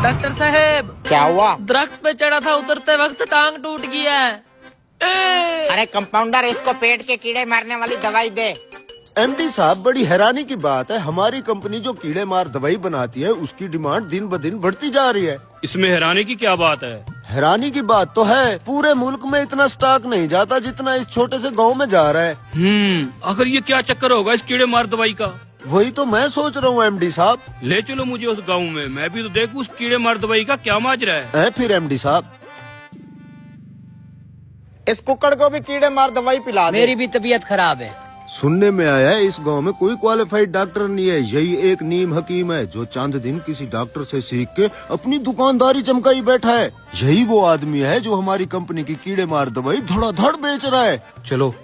Doctor साहब, क्या हुआ? दरख्त पे चढ़ा था, उतरते वक्त टांग टूट गया है। अरे कंपाउंडर, इसको पेट के कीड़े मारने वाली दवाई दे। एमडी साहब, बड़ी हैरानी की बात है, हमारी कंपनी जो कीड़े मार दवाई बनाती है उसकी डिमांड दिन ब दिन बढ़ती जा रही है। इसमें हैरानी की क्या बात है? हैरानी की बात तो है, पूरे मुल्क में इतना स्टॉक नहीं जाता जितना इस छोटे से गांव में जा रहा है। आखिर ये क्या चक्कर होगा इस कीड़े मार दवाई का? वही तो मैं सोच रहा हूँ एमडी साहब। ले चलो मुझे उस गांव में, मैं भी तो देखूं उस कीड़े मार दवाई का क्या माजरा है। फिर एमडी साहब, इस कुक्कड़ को भी कीड़े मार दवाई पिला दे। मेरी भी तबीयत खराब है। सुनने में आया है इस गांव में कोई क्वालिफाइड डॉक्टर नहीं है, यही एक नीम हकीम है जो चंद दिन किसी डॉक्टर से सीख के अपनी दुकानदारी चमकाई बैठा है। यही वो आदमी है जो हमारी कंपनी की कीड़े मार दवाई धड़ाधड़ बेच रहा है। चलो।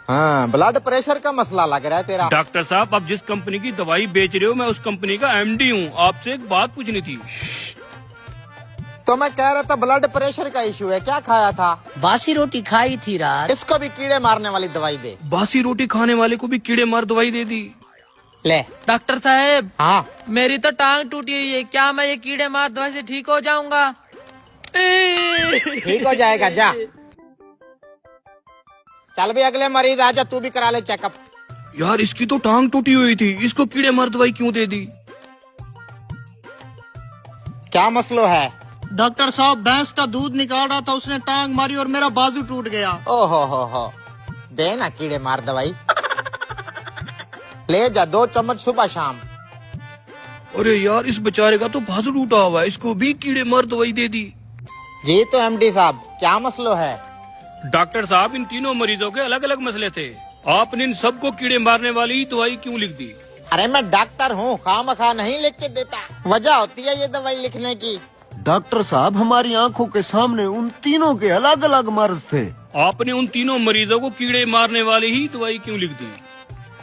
हाँ, ब्लड प्रेशर का मसला लग रहा है तेरा। डॉक्टर साहब, आप जिस कंपनी की दवाई बेच रहे हो, मैं उस कंपनी का एमडी हूँ। आपसे एक बात पूछनी थी। तो मैं कह रहा था ब्लड प्रेशर का इशू है, क्या खाया था? बासी रोटी खाई थी रात। इसको भी कीड़े मारने वाली दवाई दे। बासी रोटी खाने वाले को भी कीड़े मार दवाई दे दी। ले। डॉक्टर साहब, हाँ, मेरी तो टांग टूटी हुई है, क्या मैं ये कीड़े मार दवाई से ठीक हो जाऊंगा? ठीक हो जाएगा, जा। चल भी अगले मरीज आजा, तू भी करा ले चेकअप। यार, इसकी तो टांग टूटी हुई थी, इसको कीड़े मार दवाई क्यों दे दी? क्या मसलो है? डॉक्टर साहब, भैंस का दूध निकाल रहा था, उसने टांग मारी और मेरा बाजू टूट गया। ओहो हो, दे ना कीड़े मार दवाई। ले जा, 2 चम्मच सुबह शाम। अरे यार, इस बेचारे का तो बाजू टूटा हुआ है, इसको भी कीड़े मार दवाई दे दी। जी तो एमडी साहब, क्या मसलो है? डॉक्टर साहब, इन तीनों मरीजों के अलग अलग मसले थे, आपने इन सबको कीड़े मारने वाली ही दवाई क्यों लिख दी? अरे मैं डॉक्टर हूँ, खामखा नहीं लिख के देता, वजह होती है ये दवाई लिखने की। डॉक्टर साहब, हमारी आंखों के सामने उन तीनों के अलग अलग मर्ज थे। आपने उन तीनों मरीजों को कीड़े मारने वाली ही दवाई क्यों लिख दी?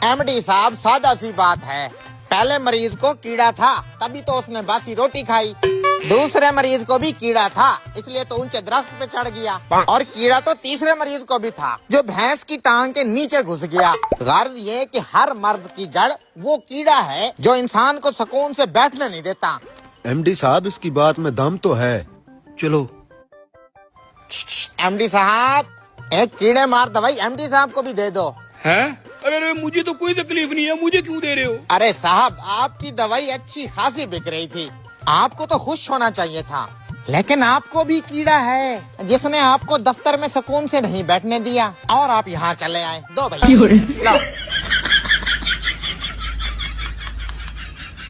एमडी साहब, सादा सी बात है, पहले मरीज को कीड़ा था तभी तो उसने बासी रोटी खाई। दूसरे मरीज को भी कीड़ा था, इसलिए तो ऊंचे दरख्त पे चढ़ गया। और कीड़ा तो तीसरे मरीज को भी था, जो भैंस की टांग के नीचे घुस गया। गर्ज ये कि हर मर्ज की जड़ वो कीड़ा है जो इंसान को सुकून से बैठने नहीं देता। एमडी साहब, इसकी बात में दम तो है। चलो। एमडी साहब, एक कीड़े मार दवाई एमडी साहब को भी दे दो। हैं? अरे मुझे तो कोई तकलीफ नहीं है, मुझे क्यों दे रहे हो? अरे साहब, आपकी दवाई अच्छी खासी बिक रही थी, आपको तो खुश होना चाहिए था, लेकिन आपको भी कीड़ा है जिसने आपको दफ्तर में सुकून से नहीं बैठने दिया और आप यहाँ चले आए। दो भाई, लो।